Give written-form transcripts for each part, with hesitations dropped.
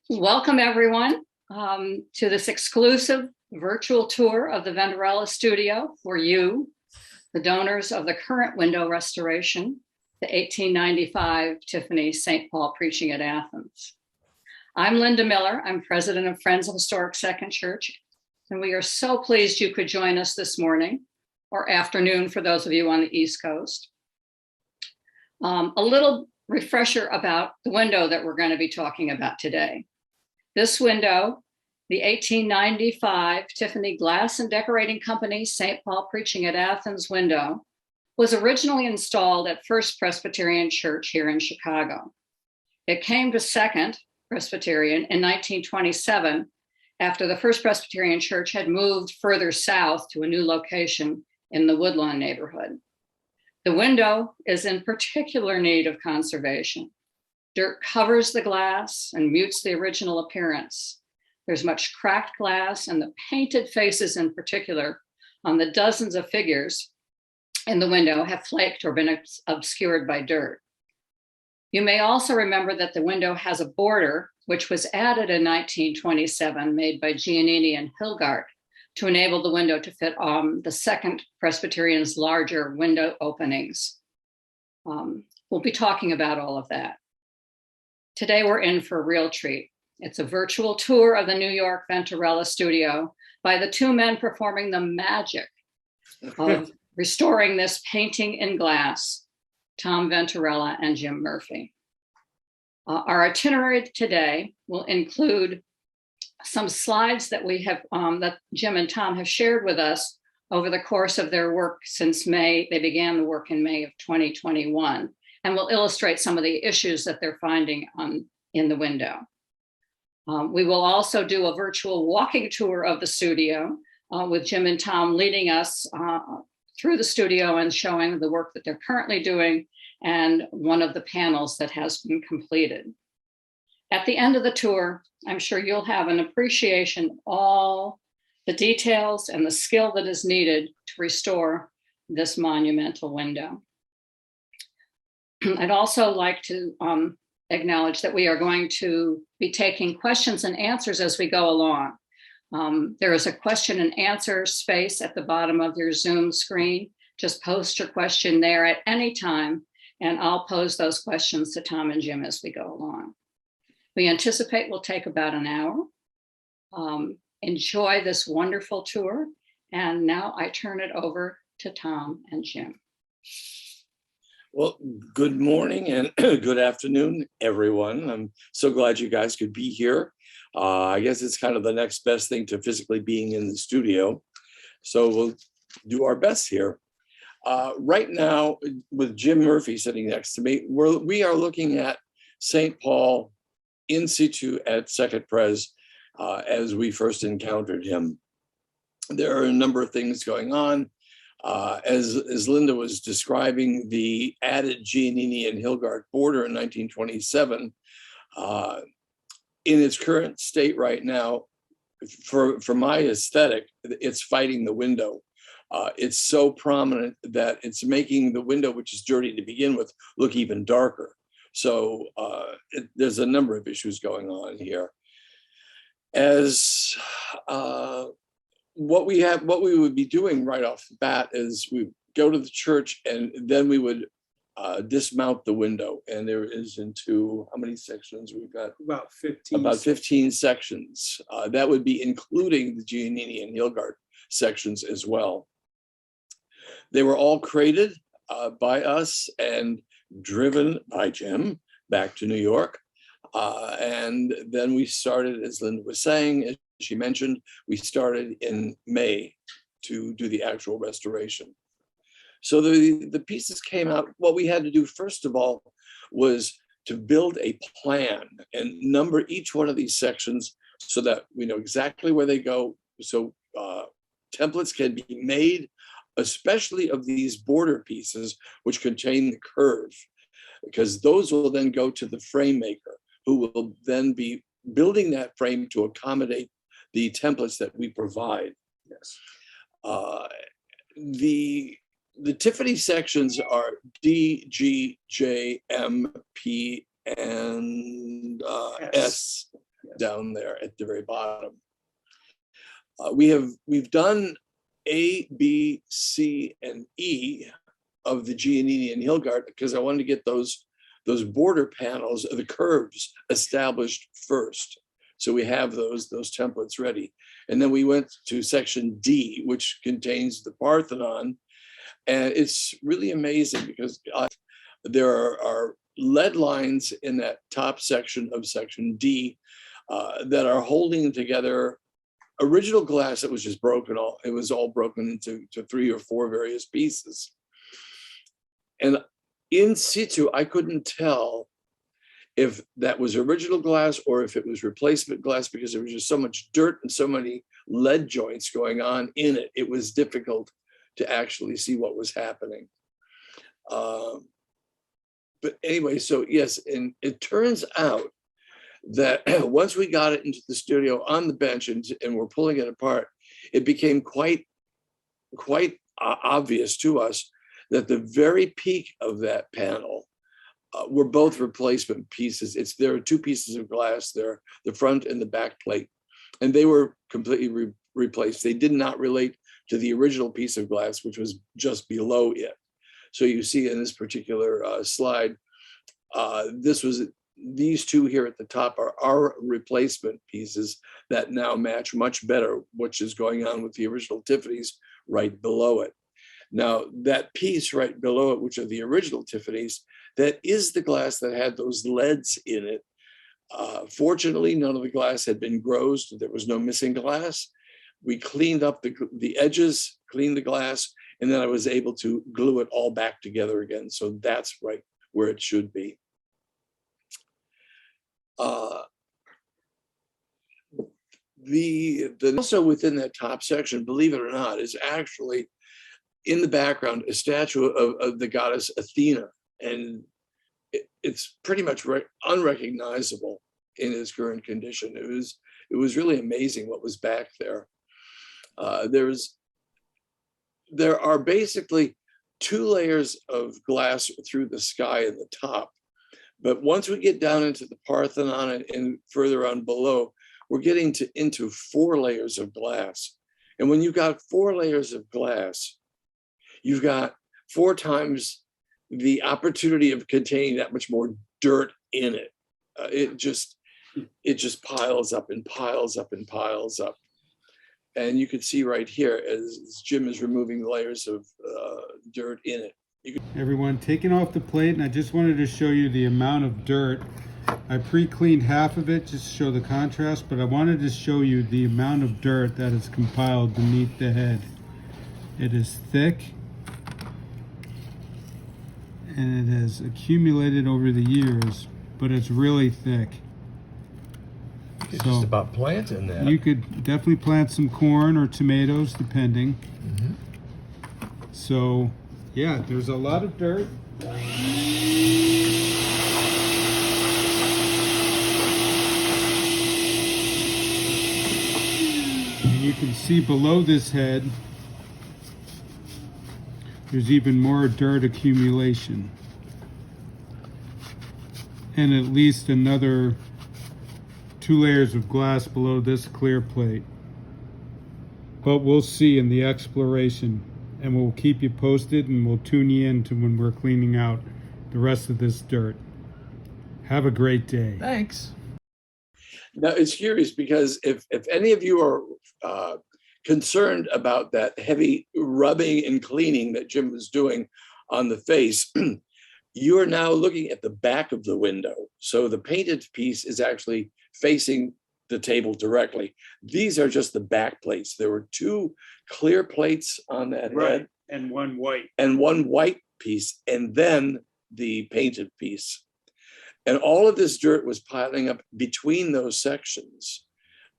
Welcome everyone to this exclusive virtual tour of the Venturella Studio for you, the donors of the current window restoration, the 1895 Tiffany St. Paul Preaching at Athens. I'm Linda Miller. I'm president of Friends of Historic Second Church, and we are so pleased you could join us this morning or afternoon for those of you on the East Coast. A little refresher about the window that we're going to be talking about today. This window, the 1895 Tiffany Glass and Decorating Company St. Paul Preaching at Athens window, was originally installed at First Presbyterian Church here in Chicago. It came to Second Presbyterian in 1927 after the First Presbyterian Church had moved further south to a new location in the Woodlawn neighborhood. The window is in particular need of conservation. Dirt covers the glass and mutes the original appearance. There's much cracked glass, and the painted faces in particular on the dozens of figures in the window have flaked or been obscured by dirt. You may also remember that the window has a border, which was added in 1927, made by Giannini and Hilgard, to enable the window to fit the Second Presbyterian's larger window openings. We'll be talking about all of that. Today we're in for a real treat. It's a virtual tour of the New York Venturella Studio by the two men performing the magic of restoring this painting in glass, Tom Venturella and Jim Murphy. Our itinerary today will include some slides that we have, that Jim and Tom have shared with us over the course of their work since May. They began the work in May of 2021, and will illustrate some of the issues that they're finding in the window. We will also do a virtual walking tour of the studio with Jim and Tom leading us through the studio and showing the work that they're currently doing and one of the panels that has been completed. At the end of the tour, I'm sure you'll have an appreciation of all the details and the skill that is needed to restore this monumental window. I'd also like to acknowledge that we are going to be taking questions and answers as we go along. There is a question and answer space at the bottom of your Zoom screen. Just post your question there at any time, and I'll pose those questions to Tom and Jim as we go along. We anticipate we'll take about an hour. Enjoy this wonderful tour. And now I turn it over to Tom and Jim. Well, good morning and good afternoon, everyone. I'm so glad you guys could be here. I guess it's kind of the next best thing to physically being in the studio. So we'll do our best here. Right now, with Jim Murphy sitting next to me, we are looking at St. Paul in situ at Second Pres as we first encountered him. There are a number of things going on. As Linda was describing, the added Giannini and Hilgard border in 1927, in its current state right now, for my aesthetic, it's fighting the window. It's so prominent that it's making the window, which is dirty to begin with, look even darker. So there's a number of issues going on here. As what we would be doing right off the bat is we go to the church and then we would dismount the window. And there is into, how many sections we've got? About 15. About 15 sections. That would be including the Giannini and Hilgard sections as well. They were all created by us and driven by Jim back to New York. And then we started, as Linda was saying, as she mentioned, we started in May to do the actual restoration. So the pieces came out. What we had to do, first of all, was to build a plan and number each one of these sections so that we know exactly where they go. So templates can be made, especially of these border pieces, which contain the curve, because those will then go to the frame maker, who will then be building that frame to accommodate the templates that we provide. Yes. The Tiffany sections are D, G, J, M, P, and S. S down there at the very bottom. We've done A, B, C, and E of the Giannini and Hilgard because I wanted to get those border panels, the curves established first. So we have those templates ready. And then we went to section D, which contains the Parthenon. And it's really amazing because there are lead lines in that top section of section D that are holding together original glass that was just broken. It was all broken into 3 or 4 various pieces. And in situ, I couldn't tell if that was original glass or if it was replacement glass because there was just so much dirt and so many lead joints going on in it. It was difficult to actually see what was happening. But anyway, so yes, and it turns out that once we got it into the studio on the bench and we're pulling it apart, it became quite obvious to us that the very peak of that panel were both replacement pieces. There are 2 pieces of glass there, the front and the back plate, and they were completely replaced. They did not relate to the original piece of glass, which was just below it. So you see in this particular slide, these 2 here at the top are our replacement pieces that now match much better what is going on with the original Tiffany's right below it. Now, that piece right below it, which are the original Tiffany's, that is the glass that had those leads in it. Fortunately, none of the glass had been grossed. There was no missing glass. We cleaned up the edges, cleaned the glass, and then I was able to glue it all back together again. So that's right where it should be. Also within that top section, believe it or not, is actually in the background a statue of the goddess Athena, and it's pretty much unrecognizable in its current condition. It was really amazing what was back there. There are basically 2 layers of glass through the sky in the top, but once we get down into the Parthenon and further on below, we're getting into 4 layers of glass. And when you've got 4 layers of glass, you've got 4 times the opportunity of containing that much more dirt in it. It just piles up and piles up and piles up. And you can see right here as Jim is removing the layers of dirt in it. Everyone, taking off the plate, and I just wanted to show you the amount of dirt. I pre-cleaned half of it just to show the contrast, but I wanted to show you the amount of dirt that is compiled beneath the head. It is thick, and it has accumulated over the years, but it's really thick. You could just about plant in that. You could definitely plant some corn or tomatoes, depending. So, yeah, there's a lot of dirt. And you can see below this head, there's even more dirt accumulation. And at least another 2 layers of glass below this clear plate. But we'll see in the exploration, and we'll keep you posted, and we'll tune you in to when we're cleaning out the rest of this dirt. Have a great day. Thanks. Now it's curious because if any of you are concerned about that heavy rubbing and cleaning that Jim was doing on the face, you are now looking at the back of the window. So the painted piece is actually facing the table directly. These are just the back plates. There were 2 clear plates on that head. And 1 white. And 1 white piece, and then the painted piece. And all of this dirt was piling up between those sections.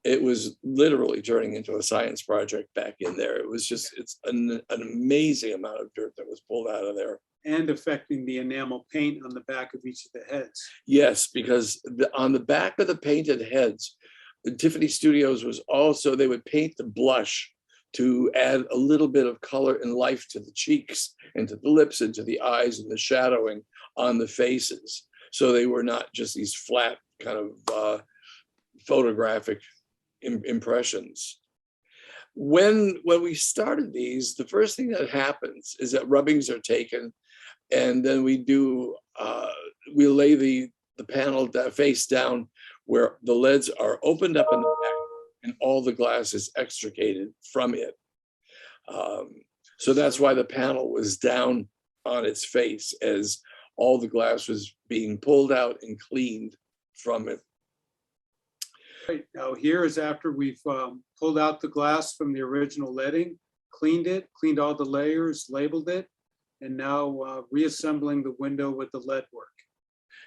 It was literally turning into a science project back in there. It was just, it's an amazing amount of dirt that was pulled out of there. And affecting the enamel paint on the back of each of the heads. Yes, because on the back of the painted heads, the Tiffany Studios was also, they would paint the blush to add a little bit of color and life to the cheeks and to the lips and to the eyes and the shadowing on the faces. So they were not just these flat kind of photographic impressions. When we started these, the first thing that happens is that rubbings are taken, and then we lay the panel face down where the leads are opened up in the back and all the glass is extricated from it. So that's why the panel was down on its face as all the glass was being pulled out and cleaned from it. Right, now here is after we've pulled out the glass from the original leading, cleaned it, cleaned all the layers, labeled it, and now reassembling the window with the lead work.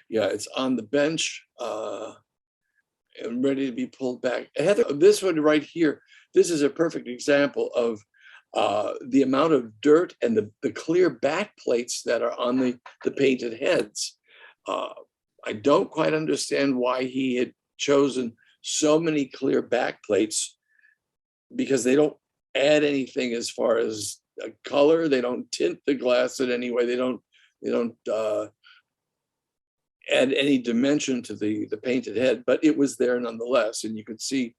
Yeah, it's on the bench and ready to be pulled back. Heather, this one right here, this is a perfect example of the amount of dirt and the clear back plates that are on the painted heads. I don't quite understand why he had chosen so many clear back plates, because they don't add anything as far as color. They don't tint the glass in any way. They don't add any dimension to the painted head, but it was there nonetheless. And you could see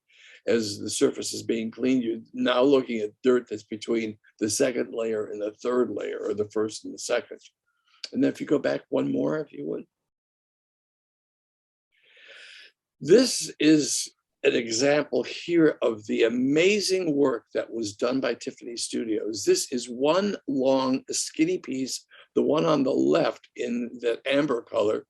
as the surface is being cleaned, you're now looking at dirt that's between the second layer and the third layer, or the first and the second. And then if you go back one more, if you would. This is an example here of the amazing work that was done by Tiffany Studios. This is one long skinny piece. The one on the left in that amber color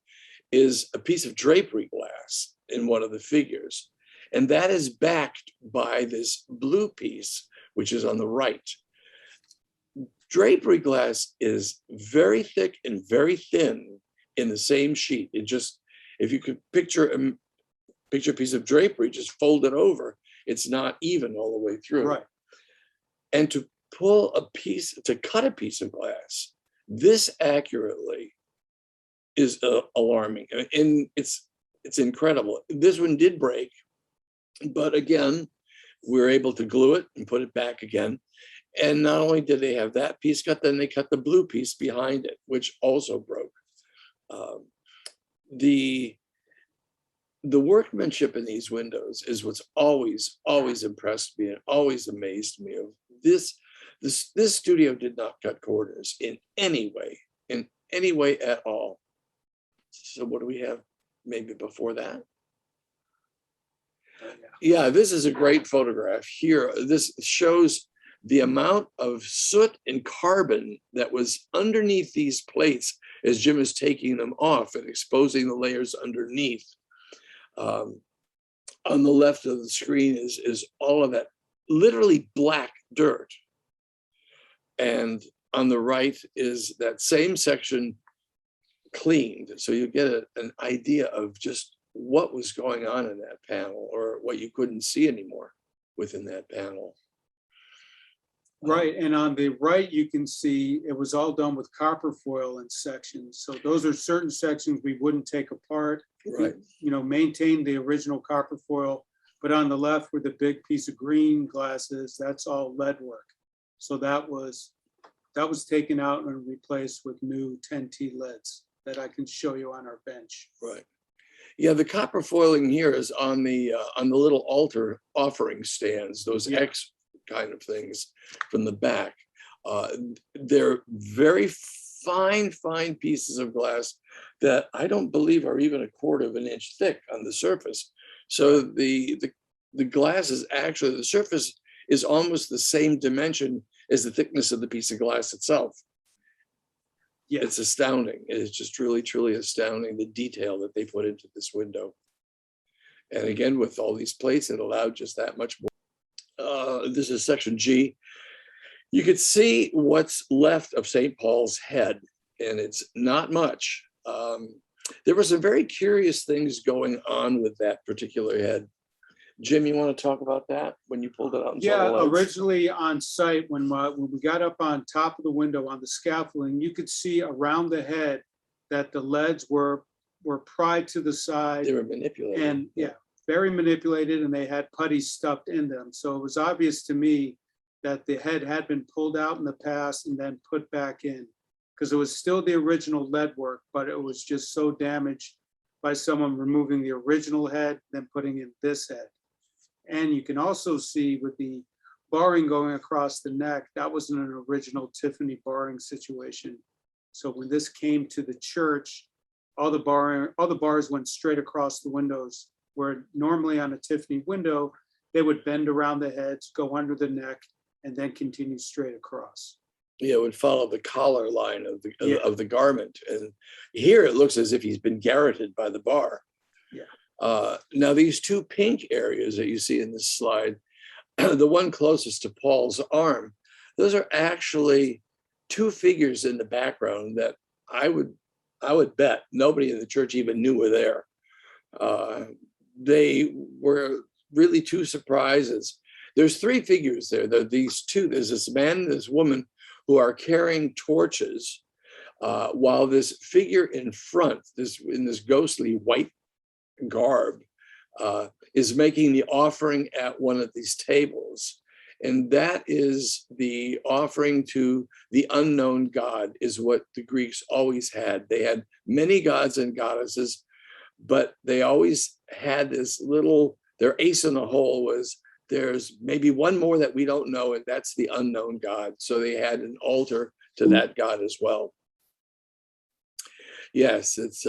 is a piece of drapery glass in one of the figures. And that is backed by this blue piece, which is on the right. Drapery glass is very thick and very thin in the same sheet. It just, if you could picture a piece of drapery, just fold it over, it's not even all the way through. Right. And to cut a piece of glass this accurately is alarming. And it's incredible. This one did break, but again, we were able to glue it and put it back again. And not only did they have that piece cut, then they cut the blue piece behind it, which also broke. The workmanship in these windows is what's always impressed me and always amazed me. This studio did not cut corners in any way at all. So what do we have maybe before that? Yeah, this is a great photograph here. This shows the amount of soot and carbon that was underneath these plates as Jim is taking them off and exposing the layers underneath. On the left of the screen is all of that literally black dirt. And on the right is that same section cleaned. So you get an idea of just what was going on in that panel, or what you couldn't see anymore within that panel. Right, and on the right, you can see it was all done with copper foil in sections. So those are certain sections we wouldn't take apart. Right. Maintain the original copper foil, but on the left where the big piece of green glass is, that's all lead work. So that was taken out and replaced with new 10T leads that I can show you on our bench. Right. Yeah, the copper foiling here is on the little altar offering stands, those X kind of things from the back. They're very fine pieces of glass that I don't believe are even 1/4 of an inch thick on the surface. So the glass is actually, the surface is almost the same dimension as the thickness of the piece of glass itself. Yeah, it's astounding. It is just truly astounding, the detail that they put into this window. And again, with all these plates, it allowed just that much more. This is section G. You could see what's left of St. Paul's head, and it's not much. There were some very curious things going on with that particular head. Jim, you want to talk about that when you pulled it out? And yeah, originally on site, when we got up on top of the window on the scaffolding, you could see around the head that the leads were pried to the side. They were manipulated. And very manipulated, and they had putty stuffed in them. So it was obvious to me that the head had been pulled out in the past and then put back in, because it was still the original lead work, but it was just so damaged by someone removing the original head, then putting in this head. And you can also see with the barring going across the neck, that wasn't an original Tiffany barring situation. So when this came to the church, all the bars went straight across the windows, where normally on a Tiffany window, they would bend around the heads, go under the neck, and then continue straight across. Yeah, it would follow the collar line of the Yeah. of the garment. And here it looks as if he's been garroted by the bar. Yeah. Now these two pink areas that you see in this slide, the one closest to Paul's arm, those are actually two figures in the background that I would bet nobody in the church even knew were there. They were really two surprises. There's three figures there. There are these two. There's this man and this woman who are carrying torches, while this figure in front, in this ghostly white garb, is making the offering at one of these tables. And that is the offering to the unknown God, is what the Greeks always had. They had many gods and goddesses, but they always had this little, their ace in the hole was, there's maybe one more that we don't know, and that's the unknown God. So they had an altar to that God as well. Yes, it's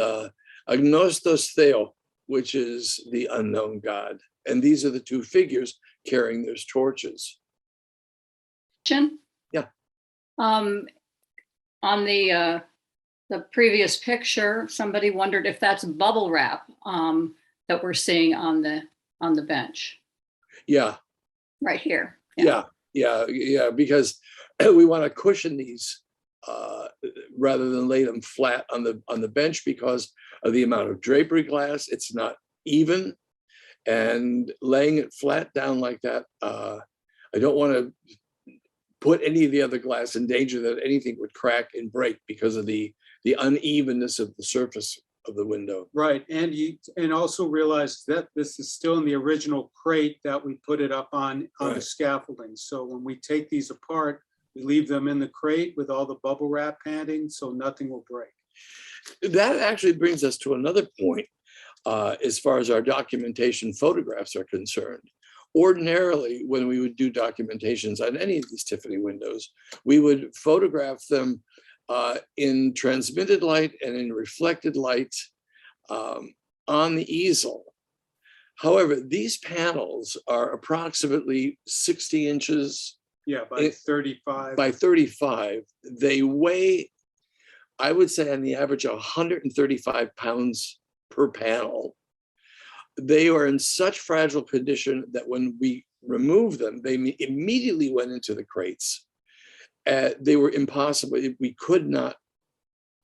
agnostos theo, which is the unknown God. And these are the two figures carrying those torches. Yeah. On the previous picture, somebody wondered if that's bubble wrap that we're seeing on the bench. Yeah. Right here. Yeah. Because we want to cushion these rather than lay them flat on the bench because of the amount of drapery glass. It's not even, and laying it flat down like that, I don't want to put any of the other glass in danger that anything would crack and break because of the unevenness of the surface of the window. Right, and also realize that this is still in the original crate that we put it up on the scaffolding. So when we take these apart, we leave them in the crate with all the bubble wrap padding, so nothing will break. That actually brings us to another point as far as our documentation photographs are concerned. Ordinarily, when we would do documentations on any of these Tiffany windows, we would photograph them in transmitted light and in reflected light on the easel. However, these panels are approximately 60 inches. Yeah, by 35. By 35. They weigh, I would say on the average, 135 pounds per panel. They are in such fragile condition that when we removed them, they immediately went into the crates. They were impossible. We could not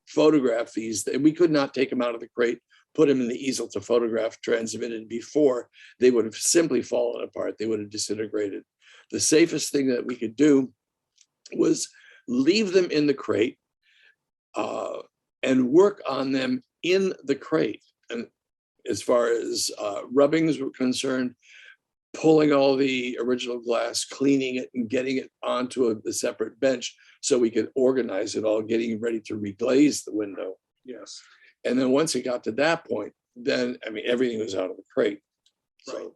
photograph these. We could not take them out of the crate, put them in the easel to photograph transmitted before. They would have simply fallen apart. They would have disintegrated. The safest thing that we could do was leave them in the crate and work on them in the crate. And as far as rubbings were concerned, pulling all the original glass, cleaning it and getting it onto a separate bench so we could organize it all, getting ready to reglaze the window. Yes. And then once it got to that point, then, I mean, everything was out of the crate. Right. So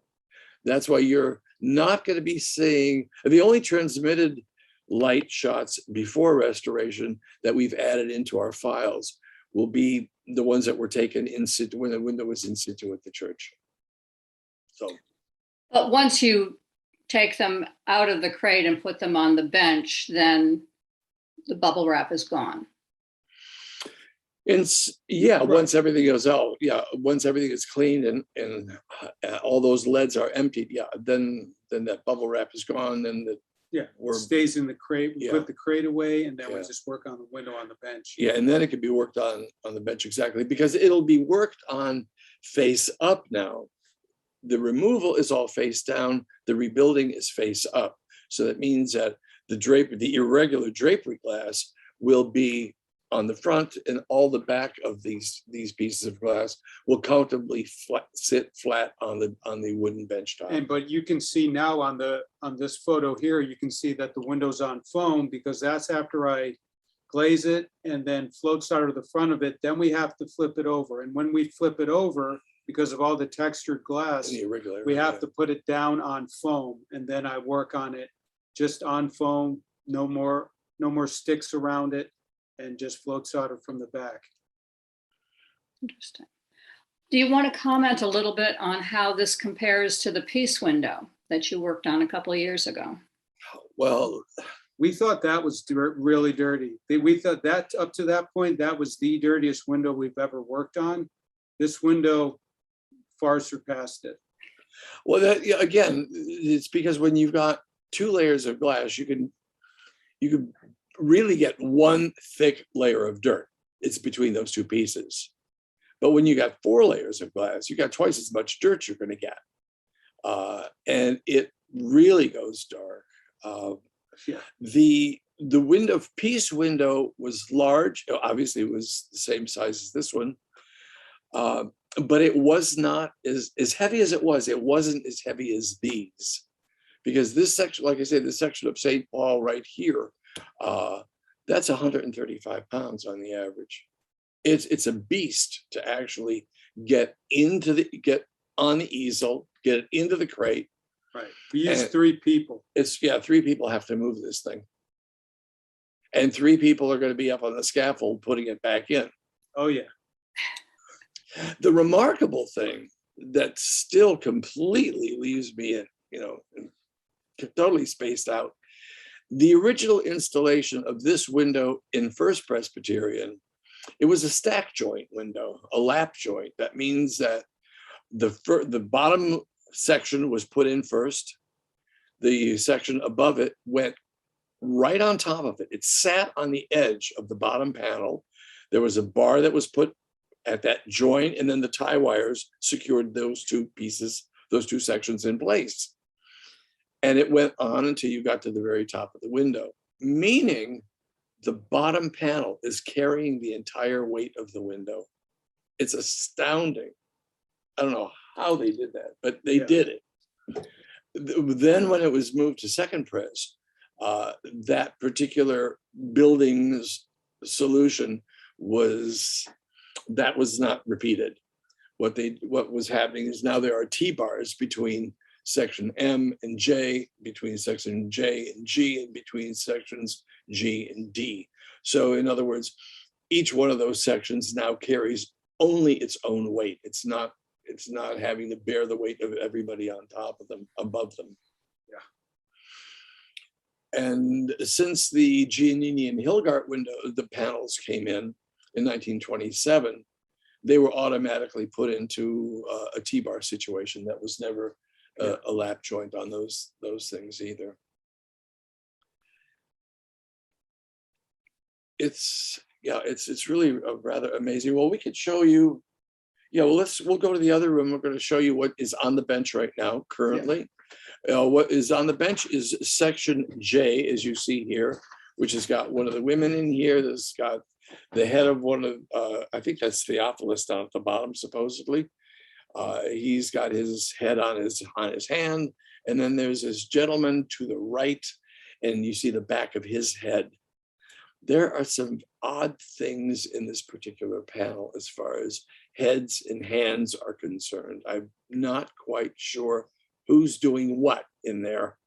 that's why you're not going to be seeing, the only transmitted light shots before restoration that we've added into our files will be the ones that were taken in situ when the window was in situ at the church. So, but once you take them out of the crate and put them on the bench, then the bubble wrap is gone. and yeah, Right. Once everything goes out, once everything is cleaned and all those leads are emptied, then that bubble wrap is gone, and It stays in the crate. We Yeah. put the crate away, and then we Yeah. just work on the window on the bench. and then it can be worked on the bench, exactly, because it'll be worked on face up now. The removal is all face down, the rebuilding is face up. So that means that the irregular drapery glass will be on the front, and all the back of these pieces of glass will comfortably sit flat on the wooden bench top. But you can see now on this photo here, you can see that the window's on foam, because that's after I glaze it, and then floats out of the front of it. Then we have to flip it over. And when we flip it over, because of all the textured glass, The irregularity, we have yeah. to put it down on foam, and then I work on it just on foam, no more sticks around it, and just floats out from the back. Interesting. Do you want to comment a little bit on how this compares to the piece window that you worked on a couple of years ago? Well, We thought that was really dirty. We thought that up to that point, that was the dirtiest window we've ever worked on. This window far surpassed it. well, that, yeah, again, it's because when you've got 2 layers of glass, you can really get one thick layer of dirt. It's between those 2 pieces. But when you got 4 layers of glass, you got twice as much dirt you're going to get, and it really goes dark. Yeah. The piece window was large. Obviously, it was the same size as this one, but it was not as heavy as it was. It wasn't as heavy as these, because this section, like I say, this section of St. Paul right here, that's 135 pounds on the average. It's a beast to actually get on the easel, get it into the crate. Right. We used And 3 people. 3 people have to move this thing. And 3 people are going to be up on the scaffold putting it back in. Oh, yeah. The remarkable thing that still completely leaves me totally spaced out. The original installation of this window in First Presbyterian, it was a stack joint window, a lap joint. That means that the bottom section was put in first. The section above it went right on top of it. It sat on the edge of the bottom panel. There was a bar that was put at that joint, and then the tie wires secured those 2 pieces, those 2 sections in place. And it went on until you got to the very top of the window, meaning the bottom panel is carrying the entire weight of the window. It's astounding. I don't know how they did that, but they did it. Then when it was moved to Second Pres, that particular building's solution was not repeated. What was happening is now there are T-bars between section M and J, between section J and G, and between sections G and D. So in other words, each one of those sections now carries only its own weight. It's not having to bear the weight of everybody on top of them, above them. Yeah. And since the Giannini and Hilgart window, the panels came in 1927, they were automatically put into a T-bar situation. That was never a lap joint on those things either. It's really rather amazing. Well, we could show you. Yeah, well, we'll go to the other room. We're going to show you what is on the bench right now, currently. What is on the bench is section J, as you see here, which has got one of the women in here. That's got the head of one of, I think that's Theophilus down at the bottom, supposedly. He's got his head on his hand, and then there's this gentleman to the right, and you see the back of his head. There are some odd things in this particular panel as far as heads and hands are concerned. I'm not quite sure who's doing what in there.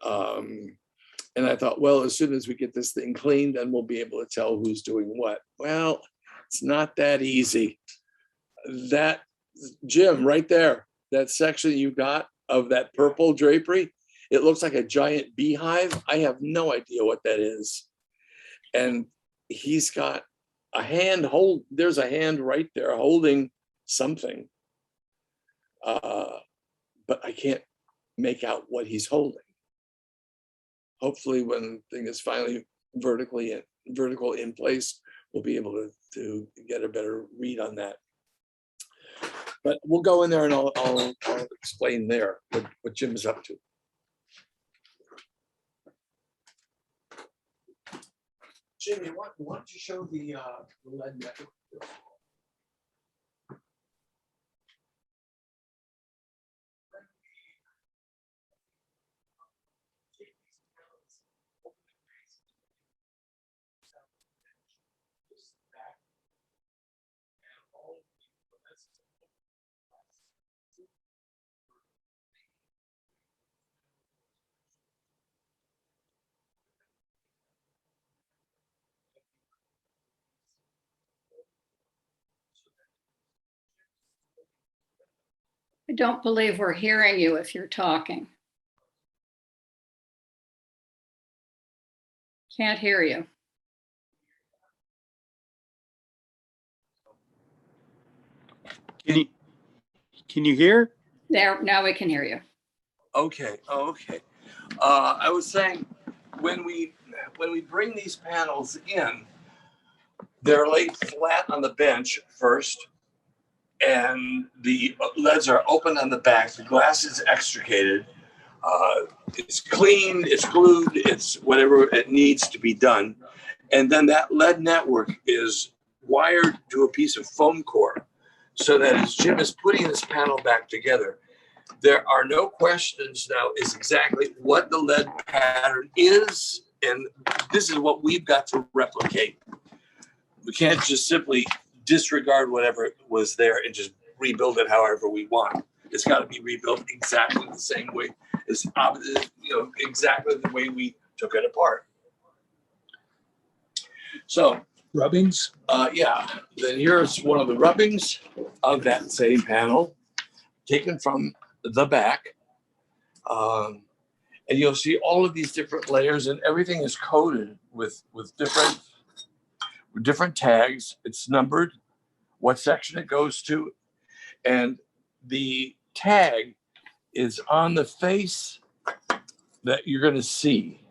And I thought, well, as soon as we get this thing cleaned, then we'll be able to tell who's doing what. Well, it's not that easy. That, Jim, right there, that section you got of that purple drapery, it looks like a giant beehive. I have no idea what that is. And he's got a hand there's a hand right there holding something. But I can't make out what he's holding. Hopefully when the thing is finally vertical in place, we'll be able to get a better read on that. But we'll go in there and I'll explain there what Jim is up to. Jimmy, why don't you show the lead method? I don't believe we're hearing you if you're talking. Can't hear you. Can you hear? There, now we can hear you. Okay. I was saying when we bring these panels in, they're laid flat on the bench first, and the leads are open on the back. The glass is extricated. It's cleaned, it's glued, it's whatever it needs to be done. And then that lead network is wired to a piece of foam core so that as Jim is putting this panel back together, there are no questions now is exactly what the lead pattern is. And this is what we've got to replicate. We can't just simply disregard whatever was there and just rebuild it however we want. It's got to be rebuilt exactly the same way. It's exactly the way we took it apart. So Rubbings? yeah, then here's one of the rubbings of that same panel taken from the back. And you'll see all of these different layers, and everything is coated with different tags. It's numbered, what section it goes to, and the tag is on the face that you're going to see.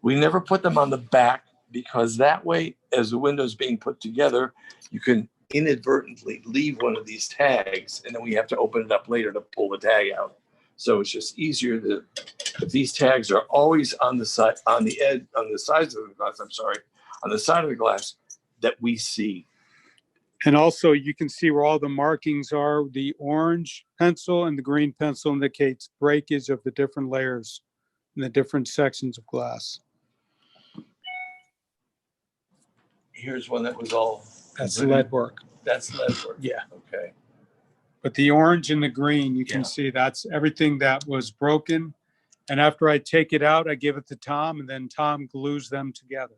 We never put them on the back because that way, as the window's being put together, you can inadvertently leave one of these tags, and then we have to open it up later to pull the tag out. So it's just easier that if these tags are always on the side, on the edge, on the sides of the glass, on the side of the glass that we see. And also you can see where all the markings are. The orange pencil and the green pencil indicates breakage of the different layers in the different sections of glass. Here's one that was all. That's lead work. That's lead work. Yeah. Okay. But the orange and the green, you can Yeah. see that's everything that was broken. And after I take it out, I give it to Tom, and then Tom glues them together.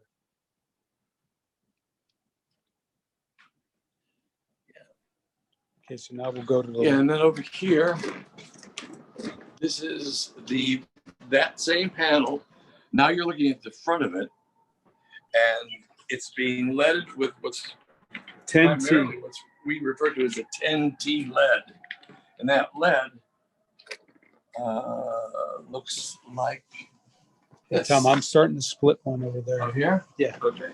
Okay, so now we'll go to the. Yeah, and then over here, this is that same panel. Now you're looking at the front of it, and it's being leaded with what's 10T. primarily what we refer to as a 10T lead. And that lead looks like this. Tom, I'm starting to split one over there. Oh, here? Yeah. Okay.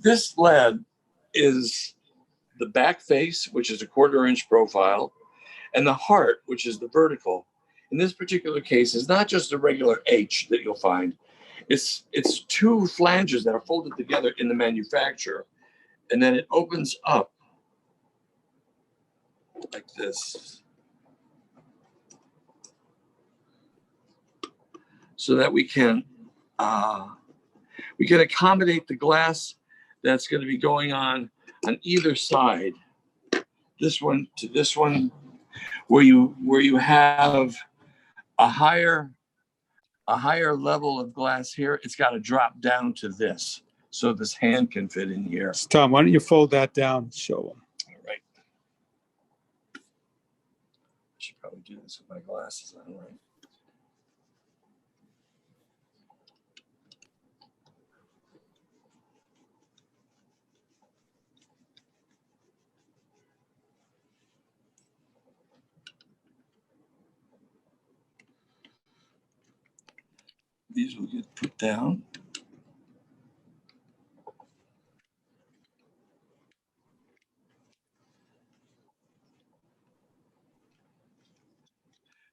This lead is the back face, which is a 1/4 inch profile, and the heart, which is the vertical. In this particular case, is not just a regular H that you'll find. It's two flanges that are folded together in the manufacture, and then it opens up like this, so that we can accommodate the glass that's going to be going on either side. This one to this one, where you have a higher level of glass here, it's got to drop down to this, so this hand can fit in here. Tom, why don't you fold that down and show them? All right. I should probably do this with my glasses on, right? These will get put down.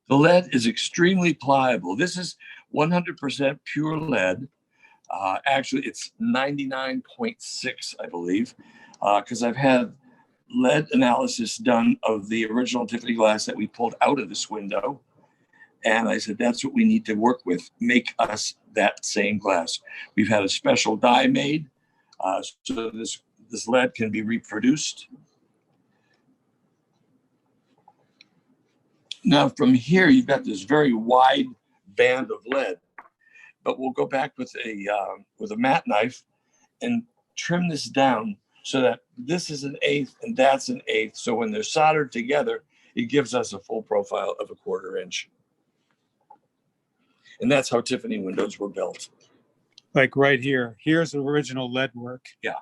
The lead is extremely pliable. This is 100% pure lead. Actually, it's 99.6, I believe, because I've had lead analysis done of the original Tiffany glass that we pulled out of this window. And I said, that's what we need to work with. Make us that same glass. We've had a special dye made, so this lead can be reproduced. Now from here, you've got this very wide band of lead, but we'll go back with a mat knife and trim this down so that this is 1/8 and that's 1/8. So when they're soldered together, it gives us a full profile of a 1/4 inch. And that's how Tiffany windows were built. Like right here, here's original lead work. Yeah.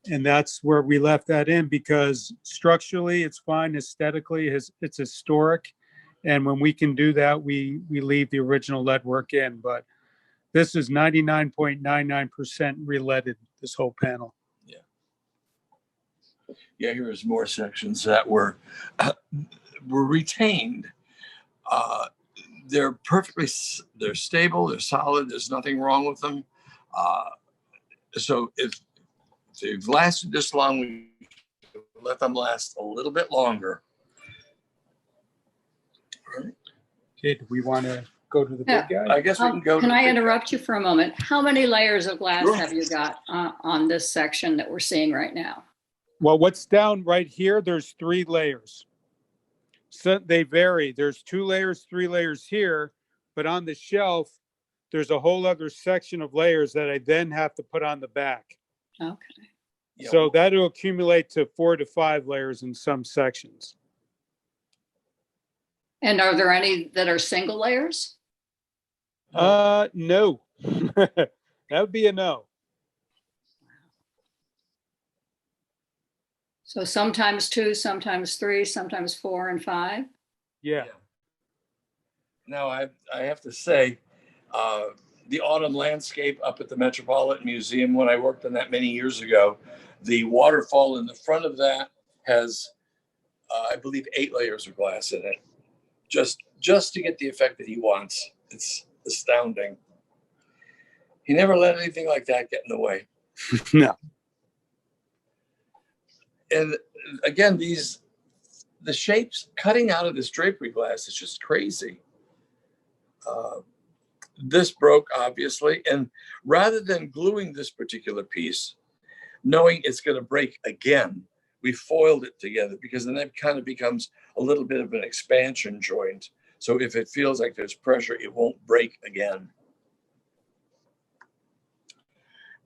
And that's where we left that in because structurally it's fine, aesthetically it's historic. And when we can do that, we leave the original lead work in. But this is 99.99% re-leaded, this whole panel. Yeah, here's more sections that were retained. They're stable, they're solid, there's nothing wrong with them. So if they've lasted this long, we let them last a little bit longer. All right. Okay, do we want to go to the Yeah. big guy? I guess we can go. Can to I the big interrupt you for a moment? How many layers of glass Sure. have you got on this section that we're seeing right now? Well, what's down right here, there's 3 layers. So they vary. There's 2 layers, 3 layers here, but on the shelf, there's a whole other section of layers that I then have to put on the back. Okay. Yeah, So that'll accumulate to 4 to 5 layers in some sections. And are there any that are single layers? No. That would be a no. So sometimes 2, sometimes 3, sometimes 4 and 5? Yeah. Now I have to say, the autumn landscape up at the Metropolitan Museum, when I worked on that many years ago, the waterfall in the front of that has, I believe, 8 layers of glass in it, just to get the effect that he wants. It's astounding. He never let anything like that get in the way. No. And again, the shapes cutting out of this drapery glass is just crazy. This broke, obviously, and rather than gluing this particular piece, knowing it's going to break again, we foiled it together because then it kind of becomes a little bit of an expansion joint. So if it feels like there's pressure, it won't break again.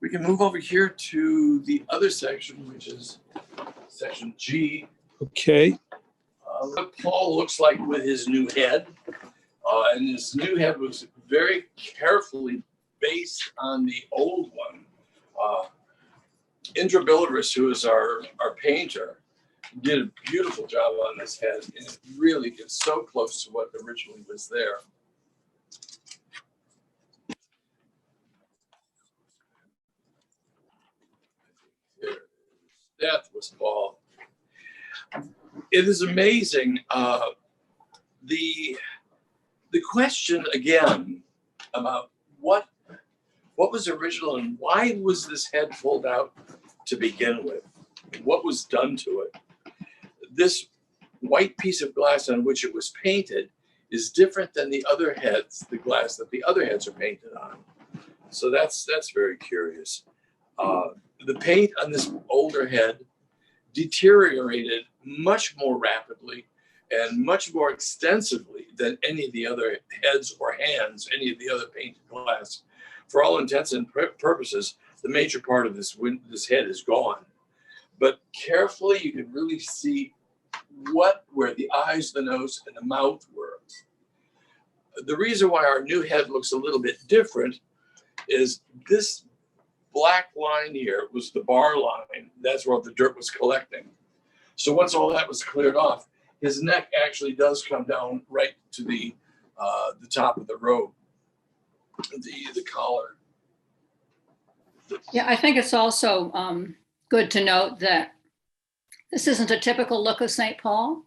We can move over here to the other section, which is section G. Okay. What Paul looks like with his new head. And his new head was very carefully based on the old one. Indra Biliris, who is our painter, did a beautiful job on this head. And it really is so close to what originally was there. That was Paul. It is amazing. The question again about what was original and why was this head pulled out to begin with? What was done to it? This white piece of glass on which it was painted is different than the other heads, the glass that the other heads are painted on. So that's very curious. The paint on this older head deteriorated much more rapidly and much more extensively than any of the other heads or hands, any of the other painted glass. For all intents and purposes, the major part of this head is gone. But carefully, you can really see where the eyes, the nose, and the mouth were. The reason why our new head looks a little bit different is this black line here was the bar line. That's where the dirt was collecting. So once all that was cleared off, his neck actually does come down right to the top of the robe, the collar. Yeah, I think it's also good to note that this isn't a typical look of St. Paul.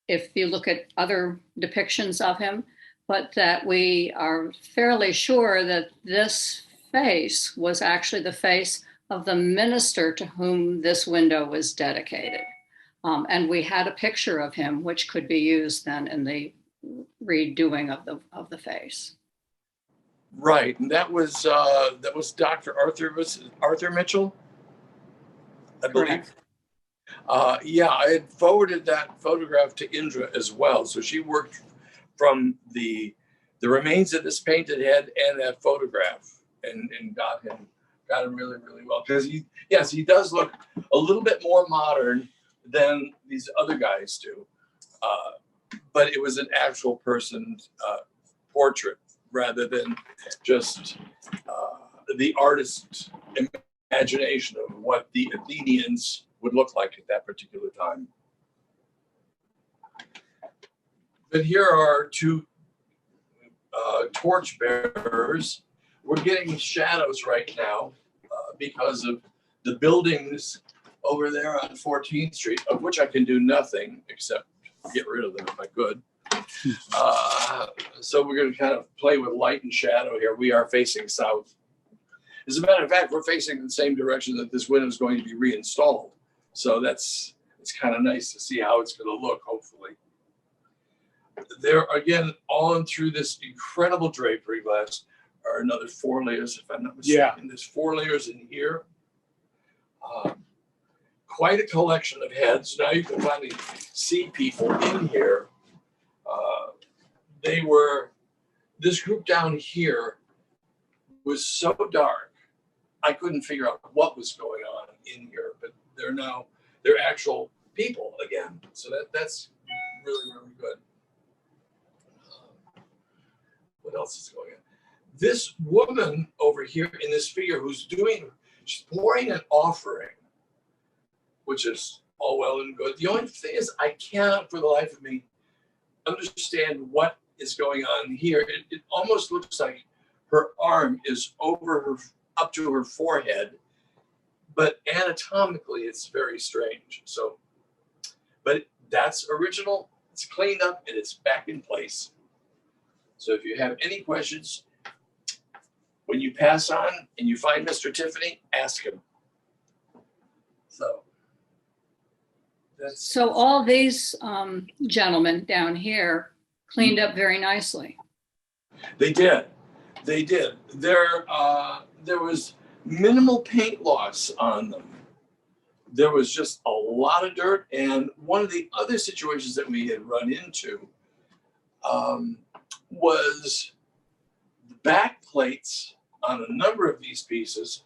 If you look at other depictions of him, but that we are fairly sure that this face was actually the face of the minister to whom this window was dedicated. And we had a picture of him, which could be used then in the redoing of the face. Right, and that was Dr. Arthur Mitchell, I believe. Correct. Yeah, I had forwarded that photograph to Indra as well. So she worked from the remains of this painted head and that photograph, and got him really, really well. Because he does look a little bit more modern than these other guys do. But it was an actual person's portrait rather than just the artist's imagination of what the Athenians would look like at that particular time. But here are two torch bearers. We're getting shadows right now because of the buildings over there on 14th Street, of which I can do nothing except get rid of them if I could. So we're going to kind of play with light and shadow here. We are facing south. As a matter of fact, we're facing the same direction that this window is going to be reinstalled. So it's kind of nice to see how it's going to look, hopefully. There, again, on through this incredible drapery glass are another 4 layers, if I'm not mistaken. Yeah. There's 4 layers in here. Quite a collection of heads. Now you can finally see people in here. This group down here was so dark, I couldn't figure out what was going on in here, but they're actual people again. So that's really, really good. What else is going on? This woman over here in this figure she's pouring an offering, which is all well and good. The only thing is I cannot for the life of me understand what is going on here. It almost looks like her arm is up to her forehead, but anatomically it's very strange. So, but that's original. It's cleaned up and it's back in place. So if you have any questions, when you pass on and you find Mr. Tiffany, ask him. So all these gentlemen down here cleaned up very nicely. They did. There was minimal paint loss on them. There was just a lot of dirt. And one of the other situations that we had run into was the back plates on a number of these pieces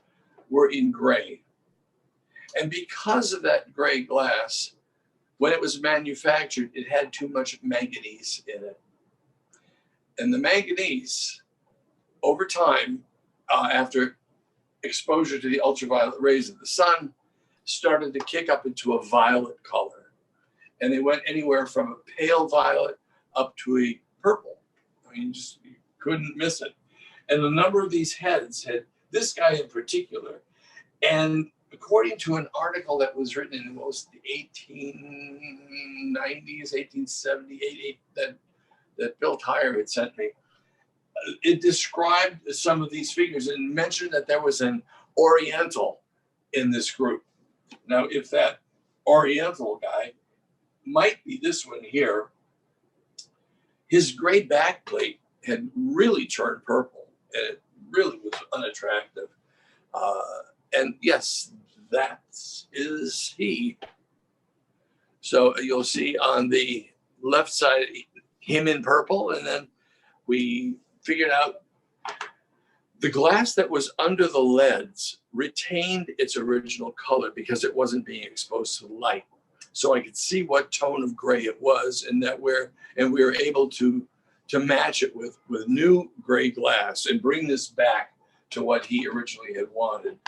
were in gray. And because of that gray glass, when it was manufactured, it had too much manganese in it. And the manganese, over time, after exposure to the ultraviolet rays of the sun, started to kick up into a violet color. And they went anywhere from a pale violet up to a purple. I mean, you couldn't miss it. And a number of these heads had, this guy in particular, and according to an article that was written in the 1890s, 1878, that Bill Tyre had sent me, it described some of these figures and mentioned that there was an Oriental in this group. Now, if that Oriental guy might be this one here, his gray backplate had really turned purple, and it really was unattractive. And yes, that is he. So you'll see on the left side, him in purple, and then we figured out the glass that was under the leads retained its original color because it wasn't being exposed to light. So I could see what tone of gray it was, and we were able to match it with new gray glass and bring this back to what he originally had wanted.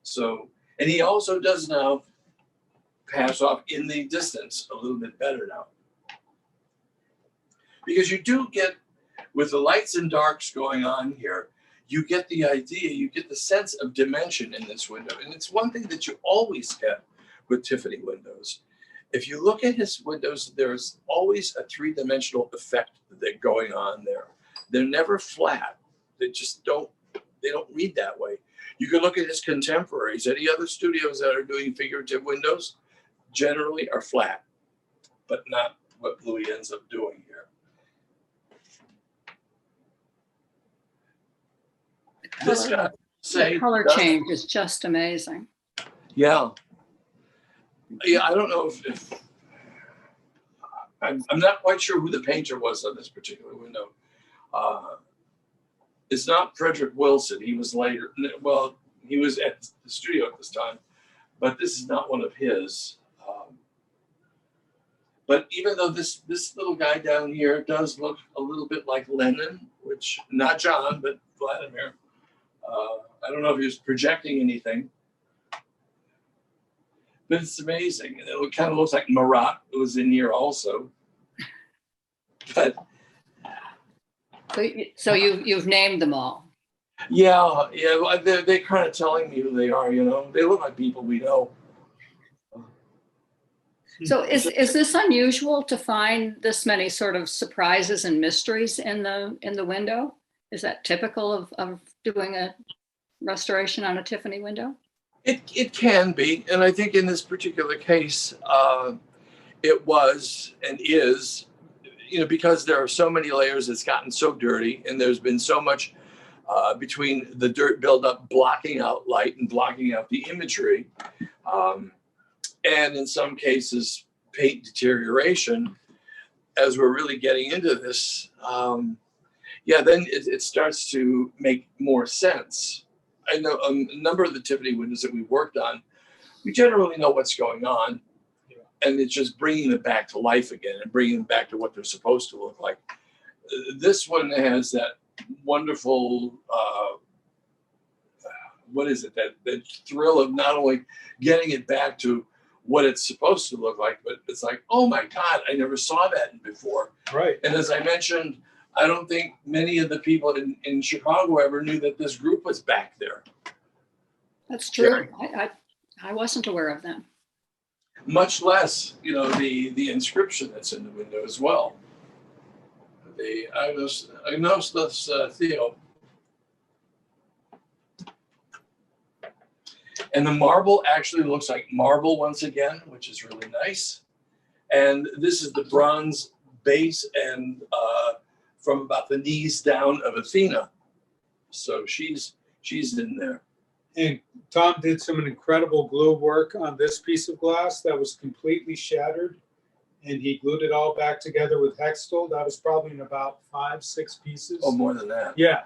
So, and he also does now pass off in the distance a little bit better now. Because you do get, with the lights and darks going on here, you get the idea, you get the sense of dimension in this window. And it's one thing that you always get with Tiffany windows. If you look at his windows, there's always a three-dimensional effect that going on there. They're never flat. They just don't read that way. You can look at his contemporaries. Any other studios that are doing figurative windows generally are flat, but not what Louis ends up doing here. This guy, The color change is just amazing. Yeah. Yeah, I don't know if I'm not quite sure who the painter was on this particular window. It's not Frederick Wilson. He was later. Well, he was at the studio at this time, but this is not one of his. But even though this little guy down here does look a little bit like Lenin, which not John, but Vladimir. I don't know if he was projecting anything, but it's amazing. And it kind of looks like Marat, who was in here also. But so you've named them all. yeah, they're kind of telling me who they are. You know, they look like people we know. So is this unusual to find this many sort of surprises and mysteries in the window? Is that typical of doing a restoration on a Tiffany window? It can be, and I think in this particular case, it was and is, because there are so many layers, it's gotten so dirty, and there's been so much between the dirt buildup blocking out light and blocking out the imagery, and in some cases, paint deterioration. As we're really getting into this, then it starts to make more sense. I know a number of the Tiffany windows that we've worked on, we generally know what's going on, and it's just bringing them back to life again and bringing them back to what they're supposed to look like. This one has that wonderful, that thrill of not only getting it back to what it's supposed to look like, but it's like, oh my God, I never saw that before. Right. And as I mentioned, I don't think many of the people in Chicago ever knew that this group was back there. That's true. I wasn't aware of them. Much less, the inscription that's in the window as well. The Agnostos Theo. And the marble actually looks like marble once again, which is really nice. And this is the bronze base and from about the knees down of Athena. So she's in there. And Tom did some incredible glue work on this piece of glass that was completely shattered. And he glued it all back together with Hextol. That was probably in about 5-6 pieces. Oh, more than that. Yeah.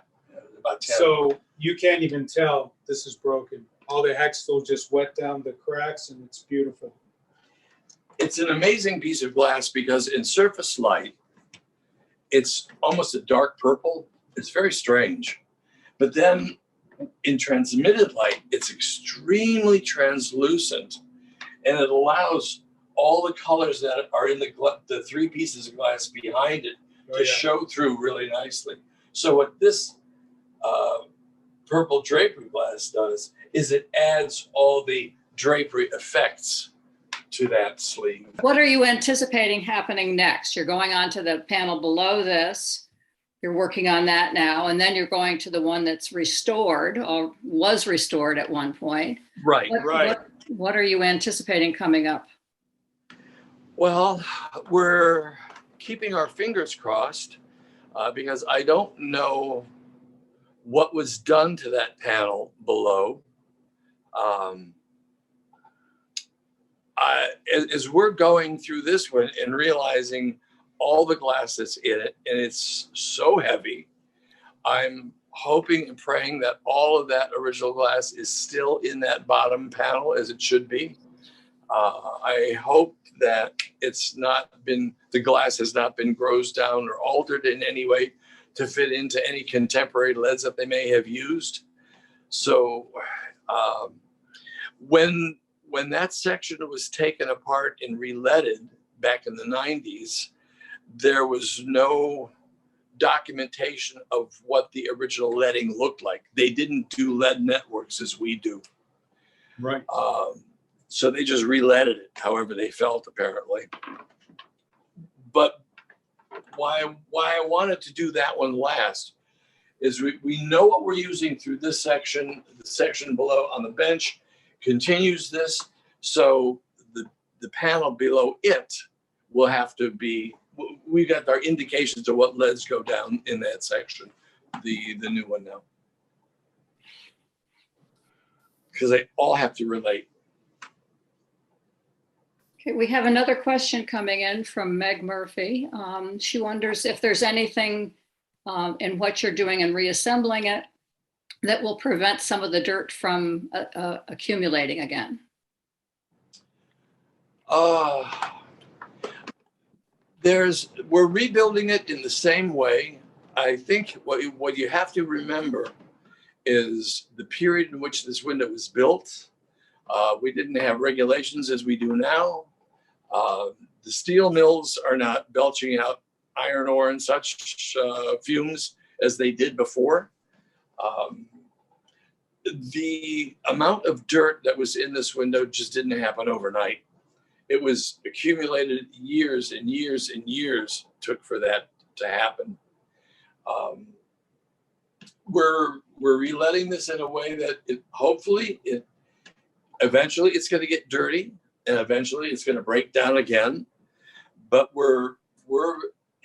About 10. So you can't even tell this is broken. All the Hextol just wet down the cracks, and it's beautiful. It's an amazing piece of glass because in surface light, it's almost a dark purple. It's very strange. But then in transmitted light, it's extremely translucent, and it allows all the colors that are in the 3 pieces of glass behind it to show through really nicely. So what this purple drapery glass does is it adds all the drapery effects to that sleeve. What are you anticipating happening next? You're going on to the panel below this. You're working on that now, and then you're going to the one that's restored or was restored at one point. Right. What are you anticipating coming up? Well, we're keeping our fingers crossed because I don't know what was done to that panel below. As we're going through this one and realizing all the glass that's in it, and it's so heavy, I'm hoping and praying that all of that original glass is still in that bottom panel as it should be. I hope that the glass has not been grossed down or altered in any way to fit into any contemporary leads that they may have used. So when that section was taken apart and re-leaded back in the 90s, there was no documentation of what the original leading looked like. They didn't do lead networks as we do. Right. So they just re-leaded it however they felt, apparently. But why I wanted to do that one last is we know what we're using through this section. The section below on the bench continues this. So the panel below it will have to be, we got our indications of what leads go down in that section, the new one now. Because they all have to relate. Okay, we have another question coming in from Meg Murphy. She wonders if there's anything in what you're doing in reassembling it that will prevent some of the dirt from accumulating again. We're rebuilding it in the same way. I think what you have to remember is the period in which this window was built. We didn't have regulations as we do now. The steel mills are not belching out iron ore and such fumes as they did before. The amount of dirt that was in this window just didn't happen overnight. It was accumulated years and years and years took for that to happen. We're reletting this in a way that hopefully eventually it's going to get dirty and eventually it's going to break down again. But we're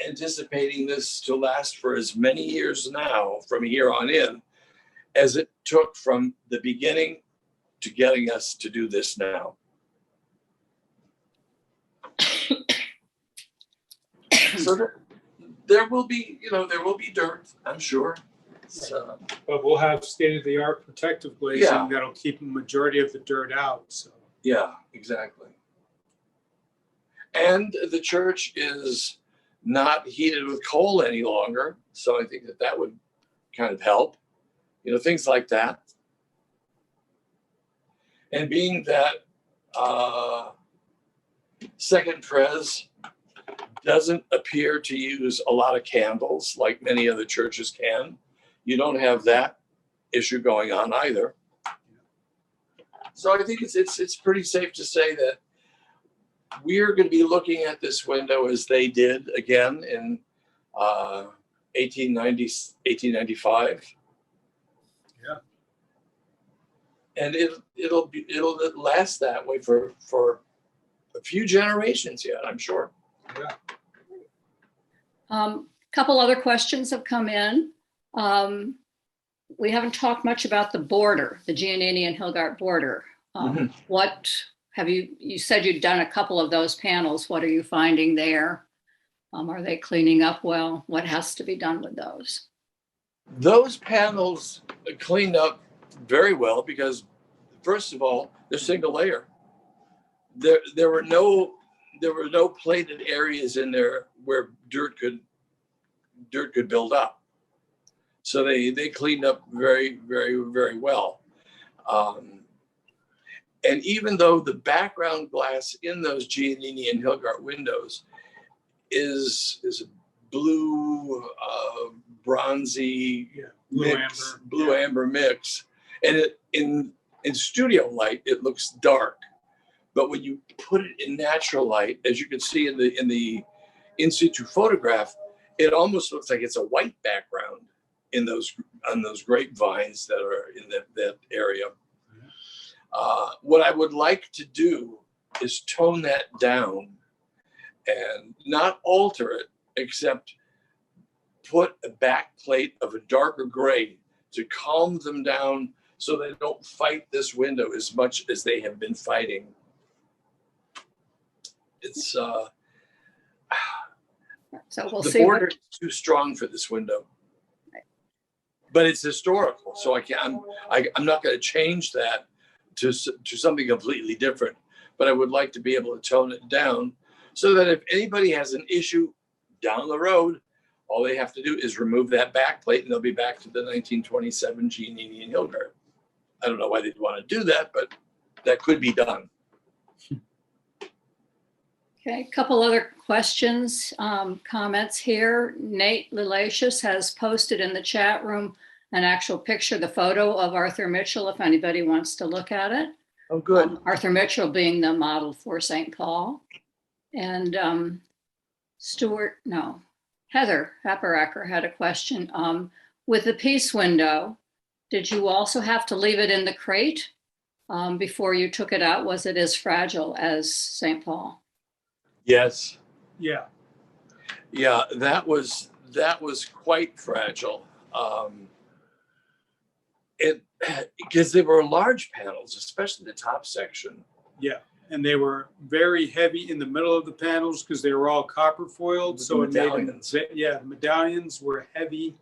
anticipating this to last for as many years now from here on in as it took from the beginning to getting us to do this now. So there will be dirt, I'm sure. So, But we'll have state-of-the-art protective glazing Yeah. that'll keep the majority of the dirt out, so. yeah, exactly. And the church is not heated with coal any longer, so I think that would kind of help. Things like that. And being that Second Pres doesn't appear to use a lot of candles like many other churches can, you don't have that issue going on either. So I think it's pretty safe to say that we're going to be looking at this window as they did again in 1895. Yeah. And it'll last that way for a few generations yet, I'm sure. Yeah. Couple other questions have come in. We haven't talked much about the border, the Giannini and Hilgard border. What have you said you'd done a couple of those panels. What are you finding there? Are they cleaning up well? What has to be done with those? Those panels cleaned up very well because, first of all, they're single layer. There were no plated areas in there where dirt could build up. So they cleaned up very, very, very well. And even though the background glass in those Giannini and Hilgard windows is a blue, bronzy mix, blue amber mix, and in studio light it looks dark, but when you put it in natural light, as you can see in the in situ photograph, it almost looks like it's a white background on those grapevines that are in that area. What I would like to do is tone that down and not alter it, except put a back plate of a darker gray to calm them down so they don't fight this window as much as they have been fighting. It's So we'll the see. border is too strong for this window, but it's historical, so I'm not going to change that to something completely different. But I would like to be able to tone it down so that if anybody has an issue down the road, all they have to do is remove that back plate and they'll be back to the 1927 Giannini and Hilgard. I don't know why they'd want to do that, but that could be done. Okay, a couple other questions, comments here. Nate Lilatius has posted in the chat room an actual picture, the photo of Arthur Mitchell, if anybody wants to look at it. Oh, good. Arthur Mitchell being the model for St. Paul. And Heather Happeracker had a question. With the piece window, did you also have to leave it in the crate before you took it out? Was it as fragile as St. Paul? Yes. Yeah. Yeah, that was quite fragile. Because they were large panels, especially the top section. Yeah, and they were very heavy in the middle of the panels because they were all copper foiled. With So the medallions. the medallions were heavy.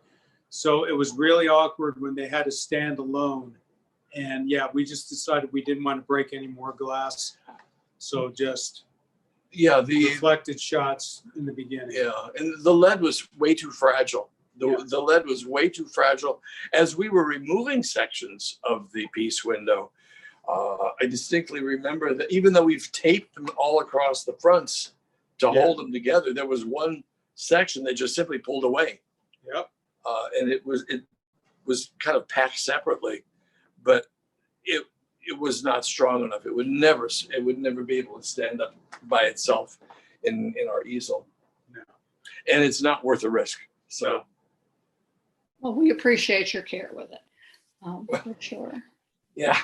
So it was really awkward when they had to stand alone. And yeah, we just decided we didn't want to break any more glass. So just Yeah, the reflected shots in the beginning. yeah, and the lead was way too fragile. Yeah. The lead was way too fragile. As we were removing sections of the piece window, I distinctly remember that even though we've taped them all across the fronts to Yeah. hold them together, there was one section that just simply pulled away. Yep. And it was kind of packed separately, but it was not strong enough. It would never be able to stand up by itself in our easel. No. And it's not worth the risk. So Well, we appreciate your care with it, for sure. yeah,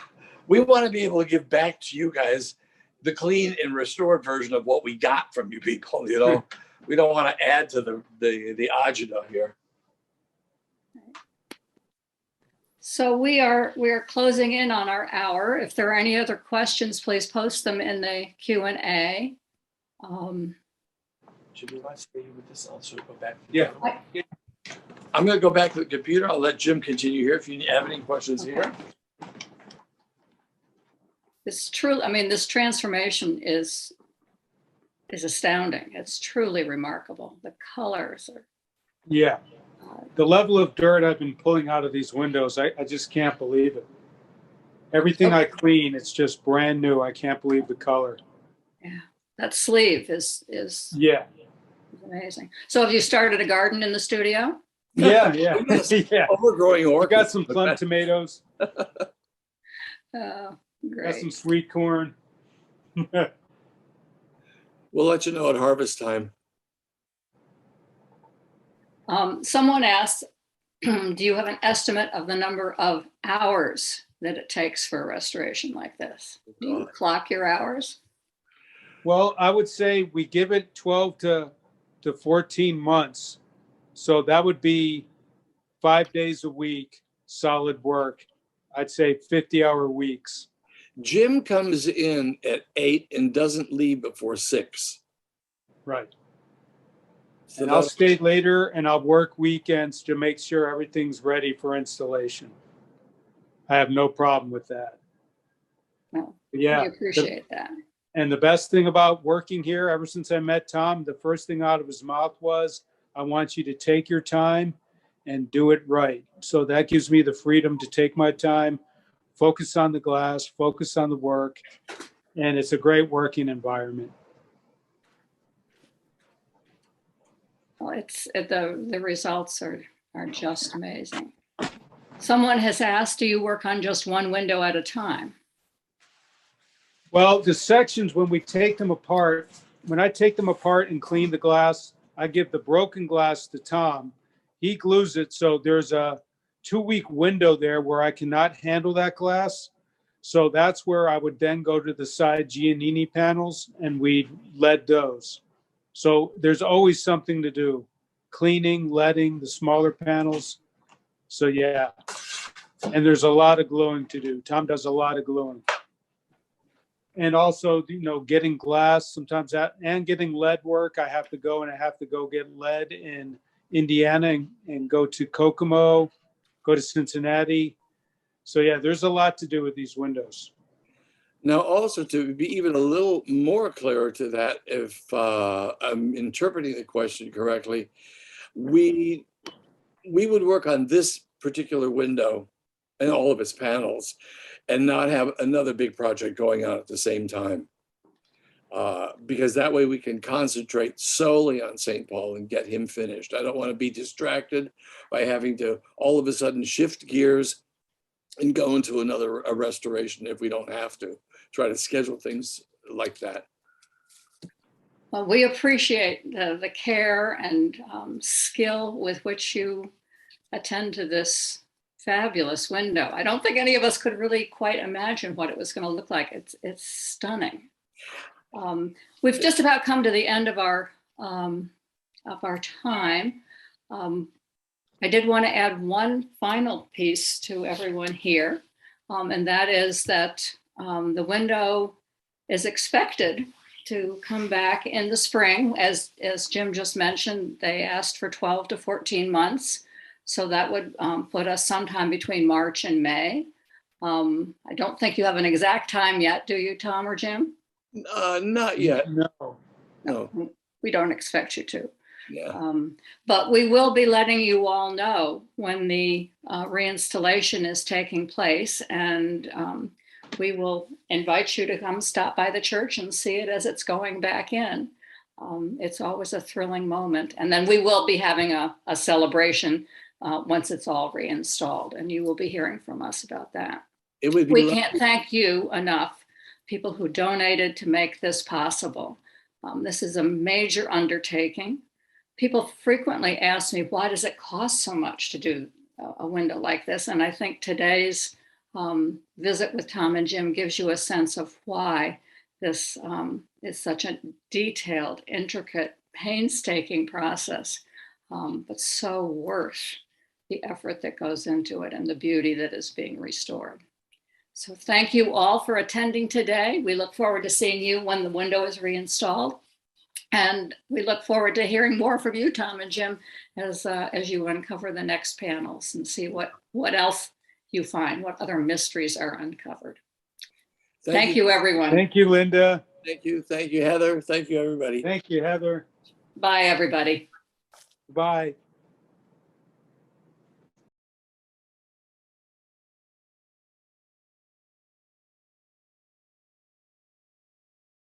we want to be able to give back to you guys the clean and restored version of what we got from you people. You know, we don't want to add to the agita here. So we are closing in on our hour. If there are any other questions, please post them in the Q&A. Should we want to stay with this? I'll sort of go back. Yeah. I'm going to go back to the computer. I'll let Jim continue here if you have any questions here. It's true. I mean, this transformation is astounding. It's truly remarkable. The colors are. Yeah. The level of dirt I've been pulling out of these windows, I just can't believe it. Everything I clean, it's just brand new. I can't believe the color. Yeah, that sleeve is Yeah. amazing. So have you started a garden in the studio? Yeah. Yeah. Overgrowing I orchids. got some plum tomatoes, Oh, got great. some sweet corn. We'll let you know at harvest time. Someone asked, do you have an estimate of the number of hours that it takes for a restoration like this? Do you clock your hours? Well, I would say we give it 12 to 14 months. So that would be 5 days a week, solid work. I'd say 50-hour weeks. Jim comes in at 8 and doesn't leave before 6. Right. So And I'll stay later and I'll work weekends to make sure everything's ready for installation. I have no problem with that. Well, Yeah. we appreciate that. And the best thing about working here, ever since I met Tom, the first thing out of his mouth was, I want you to take your time and do it right. So that gives me the freedom to take my time, focus on the glass, focus on the work, and it's a great working environment. Well, the results are just amazing. Someone has asked, do you work on just one window at a time? Well, the sections, when we take them apart, when I take them apart and clean the glass, I give the broken glass to Tom. He glues it, so there's a 2-week window there where I cannot handle that glass. So that's where I would then go to the side Giannini panels and we'd lead those. So there's always something to do. Cleaning, leading, the smaller panels. So yeah. And there's a lot of gluing to do. Tom does a lot of gluing. And also, getting glass sometimes and getting lead work. I have to go get lead in Indiana and go to Kokomo, go to Cincinnati. So yeah, there's a lot to do with these windows. Now, also to be even a little more clear to that, if I'm interpreting the question correctly, we would work on this particular window and all of its panels and not have another big project going on at the same time. Because that way we can concentrate solely on St. Paul and get him finished. I don't want to be distracted by having to all of a sudden shift gears and go into a restoration if we don't have to. Try to schedule things like that. Well, we appreciate the care and skill with which you attend to this fabulous window. I don't think any of us could really quite imagine what it was going to look like. It's stunning. We've just about come to the end of our time. I did want to add one final piece to everyone here, and that is that the window is expected to come back in the spring. As Jim just mentioned, they asked for 12 to 14 months. So that would put us sometime between March and May. I don't think you have an exact time yet, do you, Tom or Jim? Not yet. No. No, We don't expect you to. yeah. But we will be letting you all know when the reinstallation is taking place, and we will invite you to come stop by the church and see it as it's going back in. It's always a thrilling moment. And then we will be having a celebration once it's all reinstalled, and you will be hearing from us about that. It would be We lovely. can't thank you enough, people who donated to make this possible. This is a major undertaking. People frequently ask me, why does it cost so much to do a window like this? And I think today's visit with Tom and Jim gives you a sense of why this is such a detailed, intricate, painstaking process, but so worth the effort that goes into it and the beauty that is being restored. So thank you all for attending today. We look forward to seeing you when the window is reinstalled. And we look forward to hearing more from you, Tom and Jim, as you uncover the next panels and see what else you find, what other mysteries are uncovered. Thank you, everyone. Thank you, Linda. Thank you. Thank you, Heather. Thank you, everybody. Thank you, Heather. Bye, everybody. Bye.